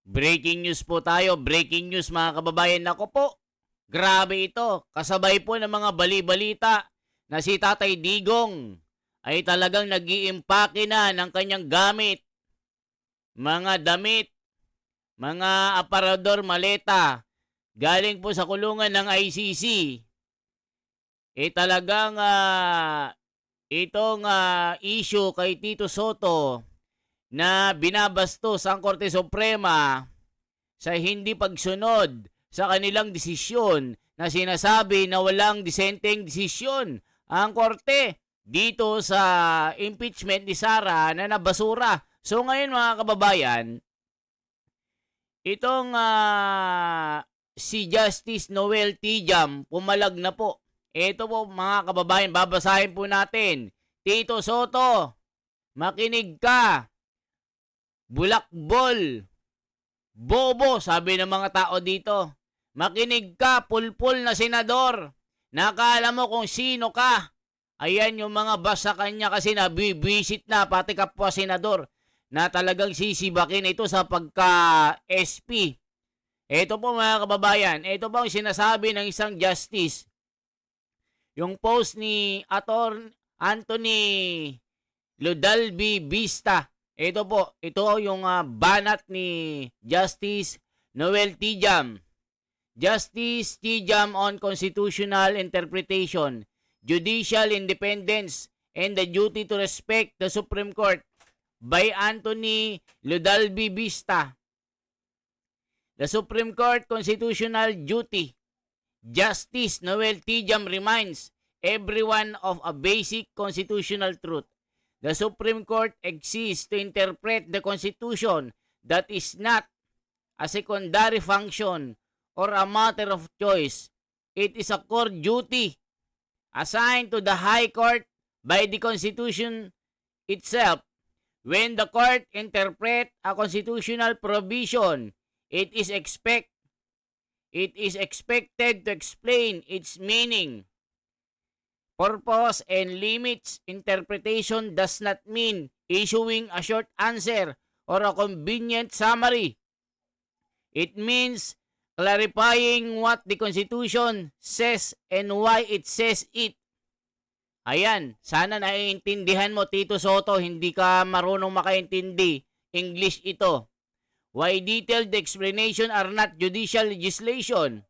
Breaking news po tayo. Breaking news mga kababayan. Nako po, grabe ito. Kasabay po ng mga bali-balita na si Tatay Digong ay talagang nag-iimpake na ng kanyang gamit. Mga damit, mga aparador, maleta. Galing po sa kulungan ng ICC. Talagang itong issue kay Tito Soto na binabastos ang Korte Suprema sa hindi pagsunod sa kanilang desisyon na sinasabi na walang disenteng desisyon ang Korte dito sa impeachment ni Sara na nabasura. So ngayon mga kababayan, itong si Justice Noel Tijam pumalag na po. Ito po mga kababayan, babasahin po natin. Tito Soto, makinig ka. Bulakbol. Bobo, sabi ng mga tao dito. Makinig ka, pulpul na senador. Nakala mo kung sino ka. Ayan yung mga basa kanya kasi nabibisit na pati kapwa senador na talagang sisibakin ito sa pagka-SP. Ito po mga kababayan, ito po ang sinasabi ng isang justice. Yung post ni Anthony Ludalbi Vista. Ito po, ito yung banat ni Justice Noel Tijam. Justice Tijam on Constitutional Interpretation, Judicial Independence, and the Duty to Respect the Supreme Court by Anthony Ludalbi Vista. The Supreme Court Constitutional Duty. Justice Noel Tijam reminds everyone of a basic constitutional truth. The Supreme Court exists to interpret the Constitution. That is not a secondary function or a matter of choice. It is a core duty assigned to the High Court by the Constitution itself. When the court interprets a constitutional provision, it is expected to explain its meaning, purpose, and limits. Interpretation does not mean issuing a short answer or a convenient summary. It means clarifying what the Constitution says and why it says it. Ayan, sana naiintindihan mo Tito Soto, hindi ka marunong makaintindi. English ito. Why detailed explanation are not judicial legislation.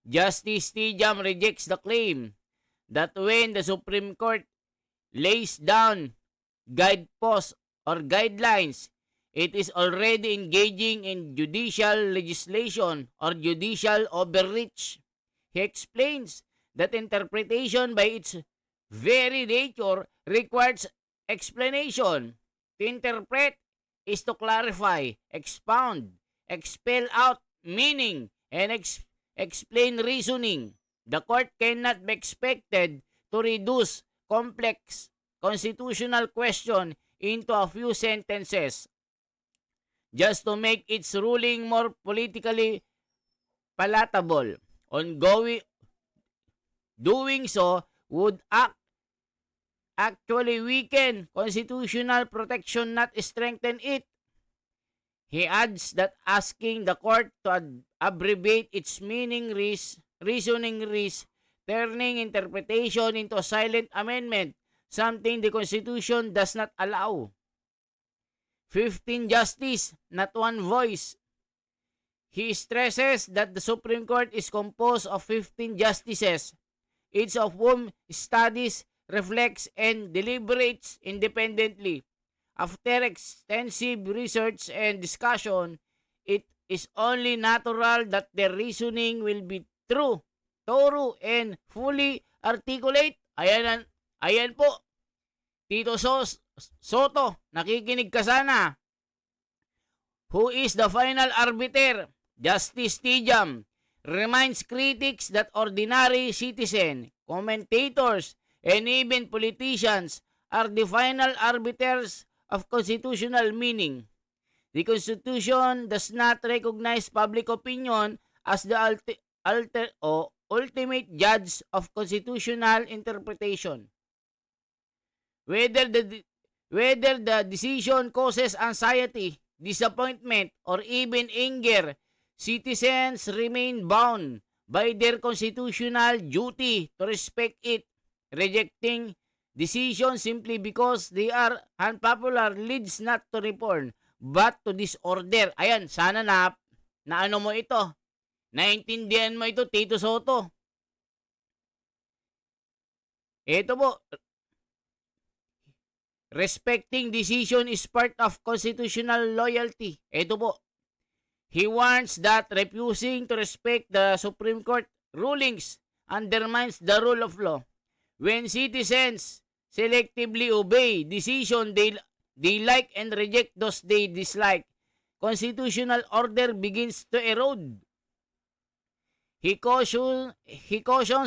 Justice Tijam rejects the claim that when the Supreme Court lays down guideposts or guidelines, it is already engaging in judicial legislation or judicial overreach. He explains that interpretation by its very nature requires explanation. To interpret is to clarify, expound, expel out meaning, and explain reasoning. The court cannot be expected to reduce complex constitutional question into a few sentences just to make its ruling more politically palatable. Doing so would actually weaken constitutional protection, not strengthen it. He adds that asking the court to abbreviate its reasoning risks turning interpretation into a silent amendment, something the Constitution does not allow. 15 justice, not one voice. He stresses that the Supreme Court is composed of 15 justices, each of whom studies, reflects, and deliberates independently. After extensive research and discussion, it is only natural that their reasoning will be true, thorough, and fully articulate. Ayan po. Tito Soto, nakikinig ka sana. Who is the final arbiter? Justice Tijam reminds critics that ordinary citizens, commentators, and even politicians are the final arbiters of constitutional meaning. The Constitution does not recognize public opinion as the ultimate judge of constitutional interpretation. Whether the decision causes anxiety, disappointment, or even anger, citizens remain bound by their constitutional duty to respect it. Rejecting decisions simply because they are unpopular leads not to reform but to disorder. Ayan, sana na ano mo ito. Naintindihan mo ito, Tito Soto. Ito po, respecting decision is part of constitutional loyalty. Ito po, he warns that refusing to respect the Supreme Court rulings undermines the rule of law. When citizens selectively obey decisions they like and reject those they dislike, constitutional order begins to erode. He cautions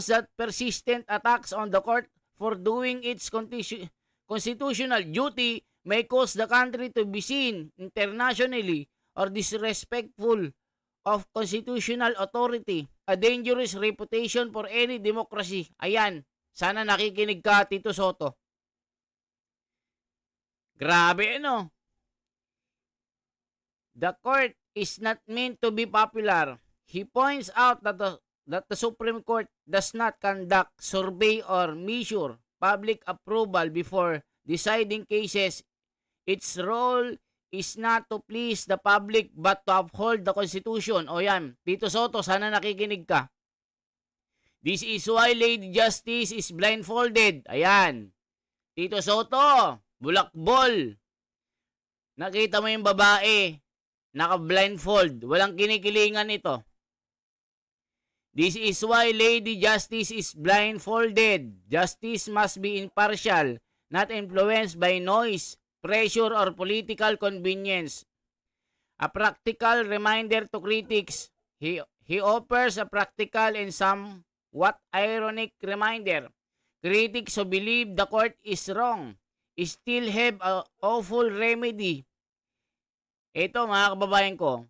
that persistent attacks on the court for doing its constitutional duty may cause the country to be seen internationally or disrespectful of constitutional authority, a dangerous reputation for any democracy. Ayan, sana nakikinig ka, Tito Soto. Grabe, ano? The court is not meant to be popular. He points out that the Supreme Court does not conduct, survey, or measure public approval before deciding cases. Its role is not to please the public but to uphold the Constitution. O yan, Tito Soto, sana nakikinig ka. This is why Lady Justice is blindfolded. Ayan. Tito Soto, bulakbol. Nakita mo yung babae, naka-blindfold. Walang kinikilingan ito. This is why Lady Justice is blindfolded. Justice must be impartial, not influenced by noise, pressure, or political convenience. A practical reminder to critics. He offers a practical and somewhat ironic reminder. Critics who believe the court is wrong still have a awful remedy. Ito, mga kababayan ko,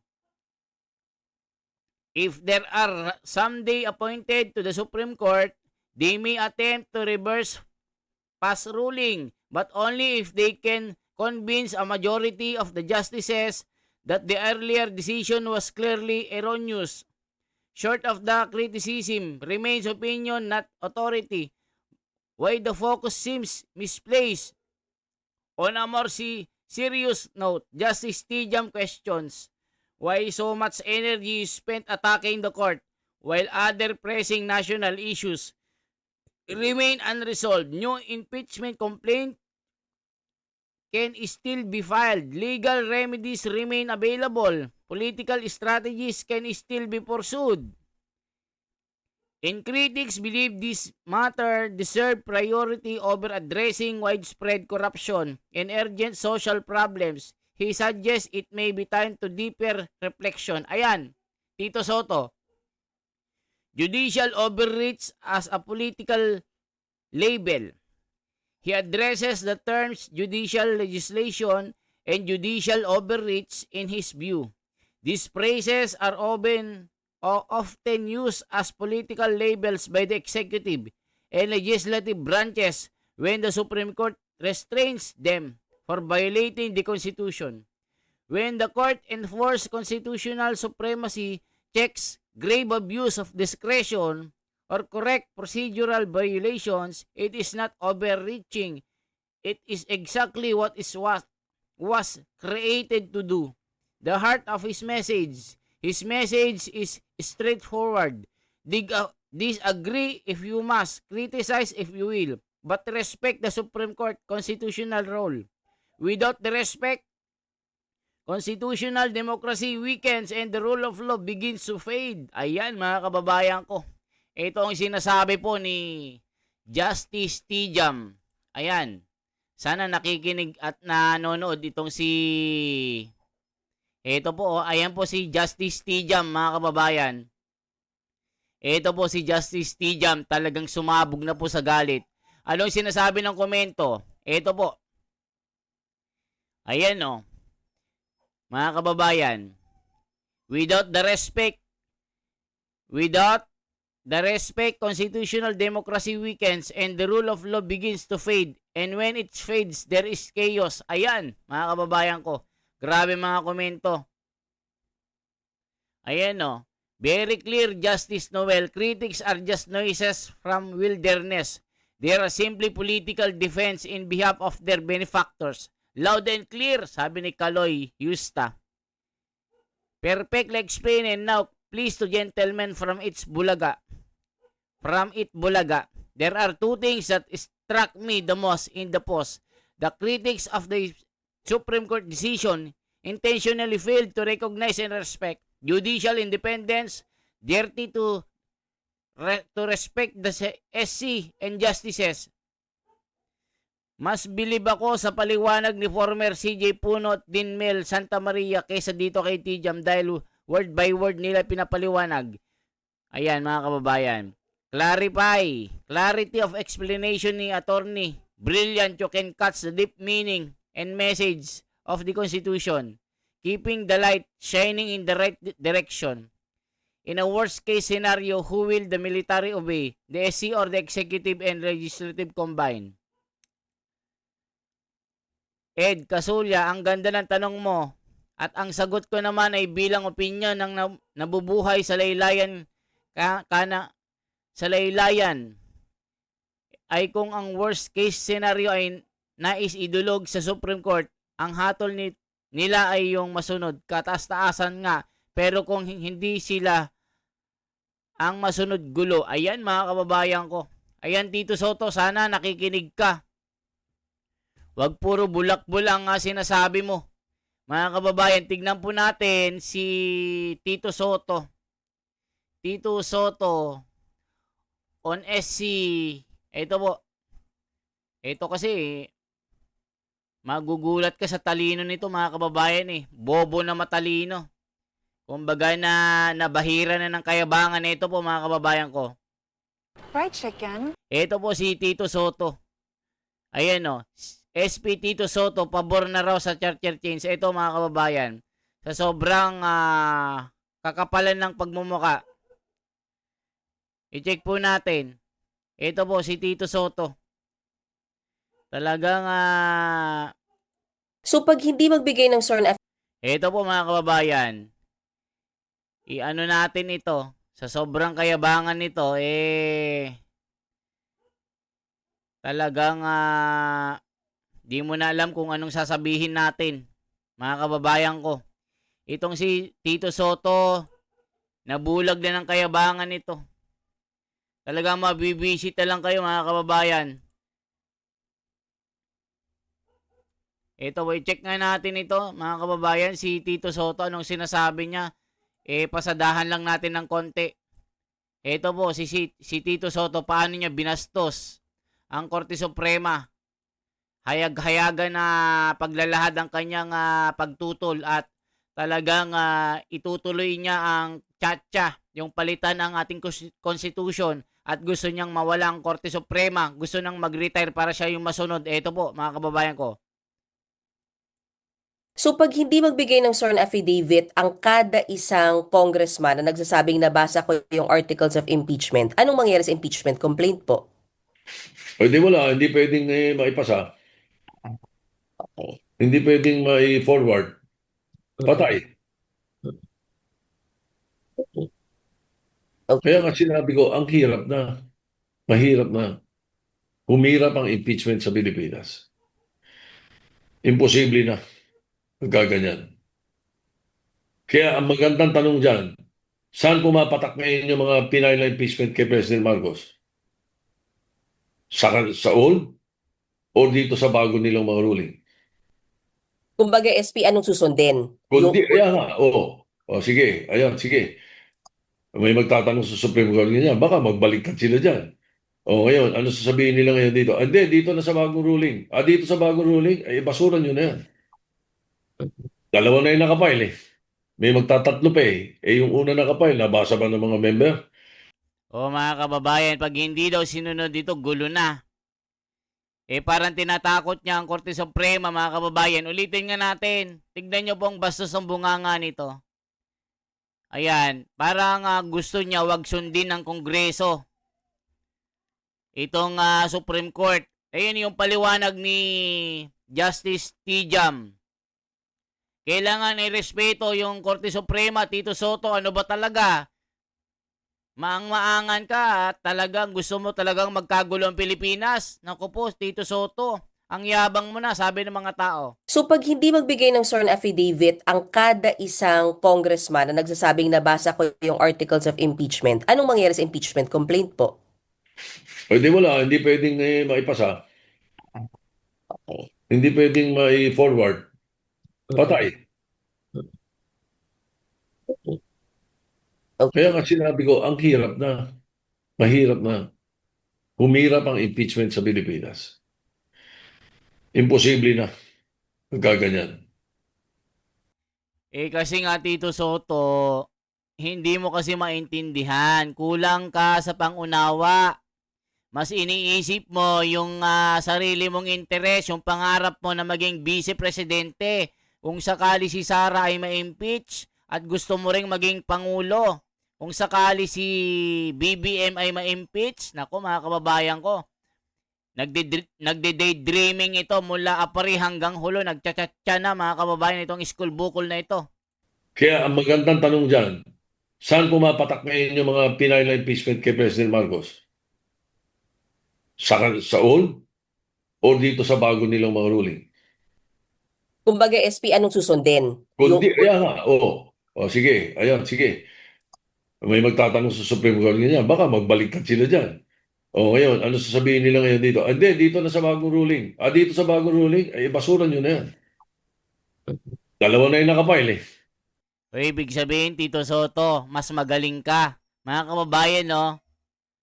if there are someday appointed to the Supreme Court, they may attempt to reverse past ruling, but only if they can convince a majority of the justices that the earlier decision was clearly erroneous. Short of the criticism remains opinion, not authority. Why the focus seems misplaced? On a more serious note, Justice Stijam questions why so much energy is spent attacking the court while other pressing national issues remain unresolved. New impeachment complaint can still be filed. Legal remedies remain available. Political strategies can still be pursued. And critics believe this matter deserve priority over addressing widespread corruption and urgent social problems. He suggests it may be time to deeper reflection. Ayan, Tito Soto. Judicial overreach as a political label. He addresses the terms judicial legislation and judicial overreach in his view. These phrases are often used as political labels by the executive and legislative branches when the Supreme Court restrains them for violating the Constitution. When the court enforces constitutional supremacy, checks grave abuse of discretion, or correct procedural violations, it is not overreaching. It is exactly what was created to do. The heart of his message is straightforward. Disagree if you must, criticize if you will, but respect the Supreme Court constitutional role. Without the respect, constitutional democracy weakens and the rule of law begins to fade. Ayan, mga kababayan ko. Ito ang sinasabi po ni Justice Stijam. Ayan. Sana nakikinig at nanonood itong si... Ito po, ayan po si Justice Stijam, mga kababayan. Ito po si Justice Stijam, talagang sumabog na po sa galit. Anong sinasabi ng komento? Ito po. Ayan o. Mga kababayan, without the respect, constitutional democracy weakens and the rule of law begins to fade. And when it fades, there is chaos. Ayan, mga kababayan ko. Grabe mga komento. Ayan o. Very clear, Justice Noel. Critics are just noises from wilderness. They are simply political defense in behalf of their benefactors. Loud and clear, sabi ni Kaloy Yusta. Perfectly explained, and now, please to gentlemen from its Bulaga. From it Bulaga. There are two things that struck me the most in the post. The critics of the Supreme Court decision intentionally failed to recognize and respect judicial independence, dirty to respect the SC and justices. Mas bilib ako sa paliwanag ni former CJ Puno at Dean Mel Santa Maria kaysa dito kay Tijam dahil word by word nila pinapaliwanag. Ayan mga kababayan. Clarity of explanation ni attorney. Brilliant, you can catch the deep meaning and message of the Constitution. Keeping the light shining in the right direction. In a worst case scenario, who will the military obey? The SC or the executive and legislative combined? Ed Kasulya, ang ganda ng tanong mo. At ang sagot ko naman ay bilang opinion ng nabubuhay sa laylayan sa laylayan ay kung ang worst case scenario ay nais idulog sa Supreme Court, ang hatol nila ay yung masunod, kataas-taasan nga. Pero kung hindi sila ang masunod, gulo. Ayan mga kababayan ko. Ayan Tito Soto, sana nakikinig ka. Wag puro bulak-bulak nga sinasabi mo. Mga kababayan, tignan po natin si Tito Soto. Tito Soto on SC. Ito po. Ito kasi magugulat ka sa talino nito mga kababayan eh. Bobo na matalino. Kumbaga nabahira na ng kayabangan nito po mga kababayan ko. Fried chicken. Ito po si Tito Soto. Ayan o. SP Tito Soto, pabor na raw sa charter change. Ito mga kababayan. Sa sobrang kakapalan ng pagmumuka. I-check po natin. Ito po si Tito Soto. Talagang So pag hindi magbigay ng sworn ito po mga kababayan. I-ano natin ito. Sa sobrang kayabangan nito, talagang di mo na alam kung anong sasabihin natin. Mga kababayan ko. Itong si Tito Soto, nabulag na ng kayabangan nito. Talagang mabibisita lang kayo mga kababayan. Ito, i-check nga natin ito mga kababayan. Si Tito Soto, anong sinasabi niya? Pasadahan lang natin ng konti. Ito po, si Tito Soto, paano niya binastos ang Korte Suprema. Hayag-hayagan na paglalahad ang kanyang pagtutol at talagang itutuloy niya ang tsa-tsa, yung palitan ng ating Constitution at gusto niyang mawala ang Korte Suprema. Gusto nang mag-retire para siya yung masunod. Ito po, mga kababayan ko. So pag hindi magbigay ng sworn affidavit ang kada isang congressman na nagsasabing nabasa ko yung articles of impeachment, anong mangyayari sa impeachment complaint po? O di wala, hindi pwedeng maipasa. Okay. Hindi pwedeng mai-forward. Patay. Okay. Kaya nga sinabi ko, ang hirap na. Mahirap na. Humirap ang impeachment sa Pilipinas. Imposible na. Magkaganyan. Kaya ang magandang tanong dyan, saan pumapatak ngayon yung mga Pinay na impeachment kay President Marcos? Sa old o dito sa bago nilang mga ruling? Kumbaga SP, anong susundin? Kundi, ayan nga, oo. O sige, ayan, sige. May magtatanong sa Supreme Court niya, baka magbaliktad sila dyan. O ngayon, ano sasabihin nila ngayon dito? Hindi, dito na sa bagong ruling. Dito sa bagong ruling, basura nyo na yan. Dalawa na yung nakapile eh. May magtatatlo pa eh. Yung una nakapile, nabasa ba ng mga member? O mga kababayan, pag hindi daw sinunod dito, gulo na. Parang tinatakot niya ang Korte Suprema, mga kababayan. Ulitin nga natin. Tignan nyo pong bastos ng bunganga nito. Ayan, parang gusto niya wag sundin ng Kongreso itong Supreme Court. Ayun yung paliwanag ni Justice Tijam. Kailangan irespeto yung Korte Suprema, Tito Soto. Ano ba talaga? Maang-maangan ka at talagang gusto mo talagang magkagulo ang Pilipinas. Naku po, Tito Soto. Ang yabang mo na, sabi ng mga tao. So pag hindi magbigay ng sworn affidavit ang kada isang congressman na nagsasabing nabasa ko yung articles of impeachment, anong mangyayari sa impeachment complaint po? Pwede wala, hindi pwedeng maipasa, Okay. hindi pwedeng mai-forward. Patay. Kaya Okay. nga sinabi ko, ang hirap na, mahirap na. Humirap ang impeachment sa Pilipinas. Imposible na, gaganyan. Kasi nga, Tito Soto, hindi mo kasi maintindihan. Kulang ka sa pangunawa. Mas iniisip mo yung sarili mong interes, yung pangarap mo na maging vice-presidente. Kung sakali si Sara ay ma-impeach at gusto mo ring maging pangulo. Kung sakali si BBM ay ma-impeach, naku mga kababayan ko, nagde-daydreaming ito mula apari hanggang hulo. Nagchat-chat na mga kababayan itong school bukol na ito. Kaya ang magandang tanong dyan, saan pumapatak ngayon yung mga Pinay na impeachment kay President Marcos? Sa old o dito sa bago nilang mga ruling? Kumbaga SP, anong susundin? Yung Kundi, kaya nga, oo. O sige, ayan, sige. May magtatanong sa Supreme Court niya, baka magbaliktad sila dyan. O ngayon, ano sasabihin nila ngayon dito? Hindi, dito na sa bagong ruling. Dito sa bagong ruling, ay basura nyo na yan. Dalawa na yung nakapile eh. O ibig sabihin, Tito Soto, mas magaling ka. Mga kababayan, no?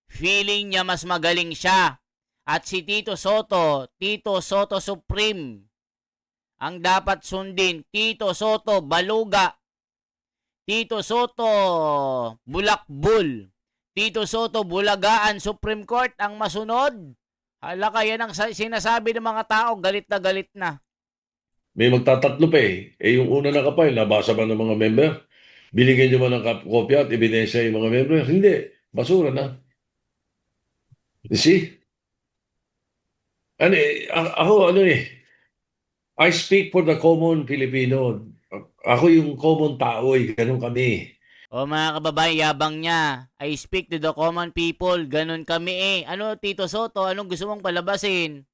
Feeling niya mas magaling siya. At si Tito Soto Supreme, ang dapat sundin, Tito Soto Baluga, Tito Soto Bulakbul, Tito Soto Bulagaan Supreme Court ang masunod. Hala, kaya ang sinasabi ng mga tao, galit na galit na. May magtatatlo pa eh. Yung una nakapile, nabasa ba ng mga member? Binigyan nyo ba ng kopya at ebidensya yung mga member? Hindi. Basura na. You see? I speak for the common Filipino. Ako yung common tao eh. Ganun kami. O mga kababayan, yabang niya. I speak to the common people. Ganun kami eh. Ano, Tito Soto? Anong gusto mong palabasin?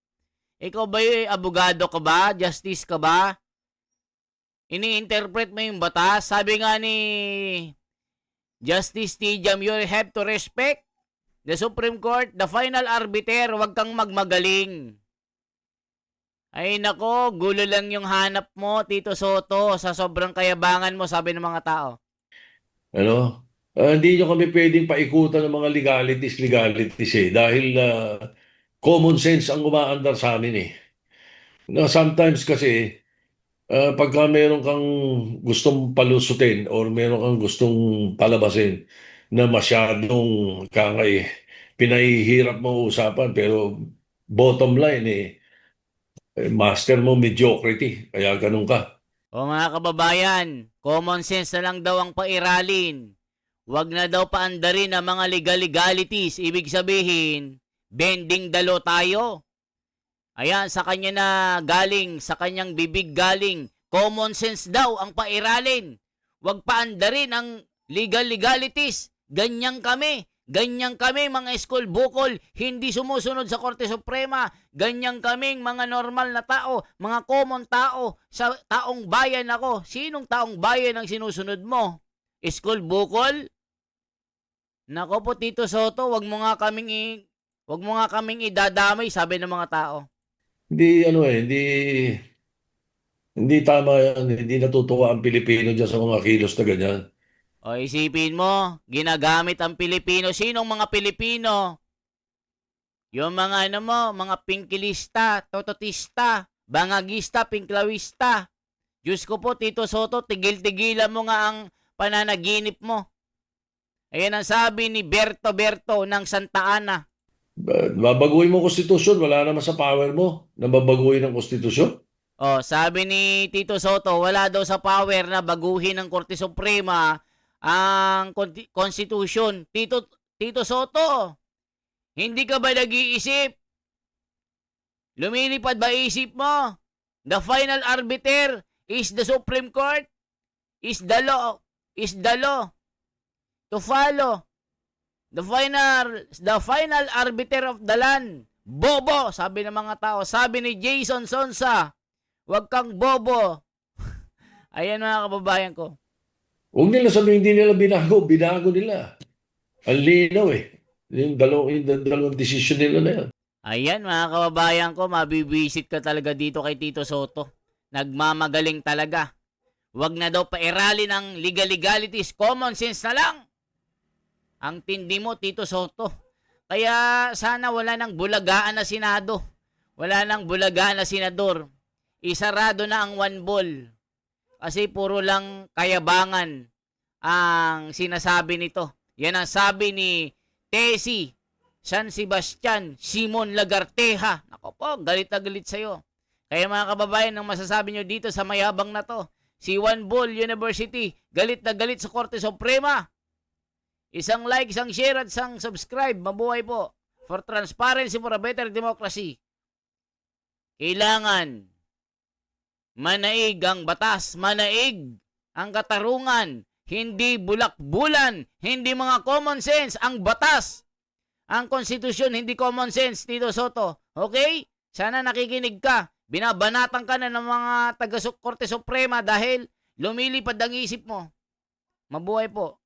Ikaw ba yung abogado ka ba? Justice ka ba? Ini-interpret mo yung batas? Sabi nga ni Justice Tijam, you have to respect the Supreme Court, the final arbiter. Huwag kang magmagaling. Ay nako, gulo lang yung hanap mo, Tito Soto, sa sobrang kayabangan mo, sabi ng mga tao. Ano? Hindi nyo kami pwedeng paikutan ng mga legalities eh. Dahil common sense ang umaandar sa amin eh. Na sometimes kasi, pagka meron kang gustong palusutin or meron kang gustong palabasin na masyadong pinahihirap mo usapan pero bottom line master mo mediocrity. Kaya ganun ka. O mga kababayan, common sense na lang daw ang pairalin. Huwag na daw paandarin ang mga legalities. Ibig sabihin, bending dalo tayo. Ayan, sa kanya na galing, sa kanyang bibig galing. Common sense daw ang pairalin. Huwag paandarin ang legalities. Ganyan kami. Ganyan kami mga school bukol, hindi sumusunod sa Korte Suprema. Ganyan kaming mga normal na tao, mga common tao, sa taong bayan ako. Sinong taong bayan ang sinusunod mo? School bukol? Nako po Tito Soto, wag mo nga kaming idadamay, sabi ng mga tao. Hindi tama yan. Hindi natutuwa ang Pilipino dyan sa mga kilos na ganyan. O isipin mo, ginagamit ang Pilipino. Sinong mga Pilipino? Yung mga mga pinkilista, tototista, bangagista, pinklawista. Diyos ko po, Tito Soto, tigil-tigilan mo nga ang pananaginip mo. Ayan ang sabi ni Berto ng Santa Ana. Babaguhin mo konstitusyon, wala naman sa power mo na babaguhin ang konstitusyon. O, sabi ni Tito Soto, wala daw sa power na baguhin ng Korte Suprema ang Constitution. Tito Soto, hindi ka ba nag-iisip? Lumilipad ba isip mo? The final arbiter is the Supreme Court, is the law to follow the final arbiter of the land. Bobo, sabi ng mga tao. Sabi ni Jason Sonsa, wag kang bobo. Ayan mga kababayan ko. Huwag nila sabihin hindi nila binago. Binago nila. Ang linaw eh. Yung dalawang decision nila na yan. Ayan mga kababayan ko, mabibisit ka talaga dito kay Tito Soto. Nagmamagaling talaga. Wag na daw pairali ng legalities, common sense na lang. Ang tindi mo, Tito Soto. Kaya sana wala nang bulagaan na Senado. Wala nang bulagaan na senador. Isarado na ang one ball. Kasi puro lang kayabangan ang sinasabi nito. Yan ang sabi ni Tessie San Sebastian Simon Lagarteja. Nako po, galit na galit sa'yo. Kaya mga kababayan, ang masasabi nyo dito sa mayabang na to, si One Ball University, galit na galit sa Korte Suprema. Isang like, isang share at isang subscribe. Mabuhay po. For transparency, for a better democracy. Kailangan manaig ang batas, manaig ang katarungan, hindi bulak-bulan, hindi mga common sense, ang batas, ang konstitusyon, hindi common sense, Tito Soto. Okay? Sana nakikinig ka. Binabanatan ka na ng mga taga-Korte Suprema dahil lumilipad ang isip mo. Mabuhay po.